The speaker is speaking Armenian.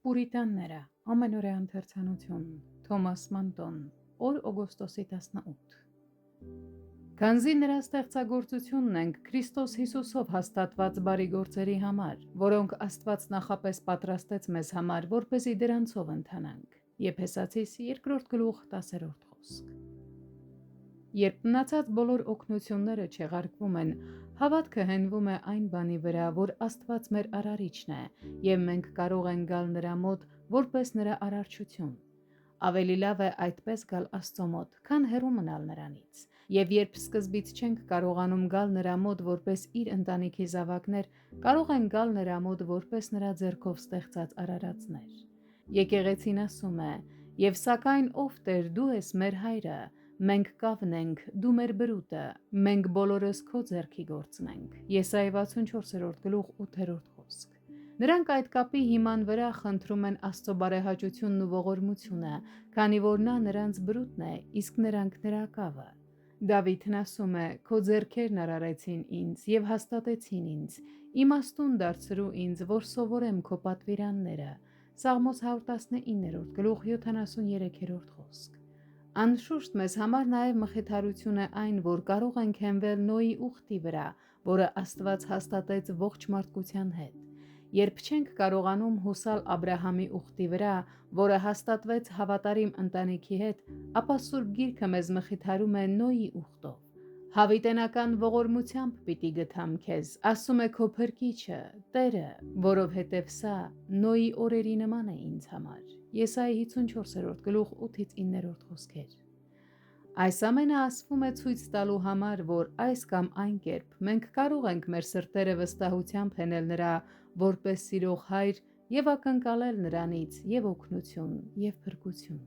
Պուրիտանները, ամենօրյա ընթերցանություն, Թոմաս Մանտոն, օր օգոստոսի 18։ Քանզի նրա ստեղծագործությունն ենք Քրիստոս Հիսուսով հաստատված բարի գործերի համար, որոնք Աստված նախապես պատրաստեց մեզ համար, որպեսզի դրանցով ընթանանք։ Եփեսացիս 2:10 խոսք։ Երբ մնացած բոլոր օգնությունները չեղարկվում են, հավատքը հենվում է այն բանի վրա, որ Աստված մեր արարիչն է, և մենք կարող ենք գալ նրա մոտ որպես նրա արարչություն։ Ավելի լավ է այդպես գալ Աստծո մոտ, քան հեռու մնալ նրանից։ Եվ երբ սկզբից չենք կարողանում գալ նրա մոտ որպես իր ընտանիքի զավակներ, կարող ենք գալ նրա մոտ որպես նրա ձեռքով ստեղծած արարածներ։ Եկեղեցին ասում է. «Եվ սակայն ով Տեր, դու ես մեր հայրը, մենք կավն ենք, դու մեր բրուտը, մենք բոլորս քո ձեռքի գործն ենք»։ Եսայի 64:8 խոսք։ Նրանք այդ կապի հիման վրա խնդրում են Աստծո բարեհաճությունն ու ողորմությունը, քանի որ նա նրանց բրուտն է, իսկ նրանք նրա կավը։ Դավիթն ասում է. «Քո ձեռքերն արարեցին ինձ և հաստատեցին ինձ, իմաստուն դարձրու ինձ, որ սովորեմ քո պատվիրանները»։ Սաղմոս 119:73 խոսք։ Անշուշտ մեզ համար նաև մխիթարություն է այն, որ կարող ենք հենվել Նոյի ուխտի վրա, որը Աստված հաստատեց ողջ մարդկության հետ։ Երբ չենք կարողանում հուսալ Աբրահամի ուխտի վրա, որը հաստատվեց հավատարիմ ընտանիքի հետ, ապա Սուրբ Գիրքը մեզ մխիթարում է Նոյի ուխտով. «Հավիտենական ողորմությամբ պիտի գթամ քեզ, ասում է քո Փրկիչը, Տերը, որովհետև սա Նոյի օրերի նման է ինձ համար»։ Եսայի 54:8-9 խոսքեր։ Այս ամենը ասվում է ցույց տալու համար, որ այս կամ այն կերպ մենք կարող ենք մեր սրտերը վստահությամբ հենել նրա որպես սիրող հայր և ակնկալել նրանից և օգնություն, և փրկություն։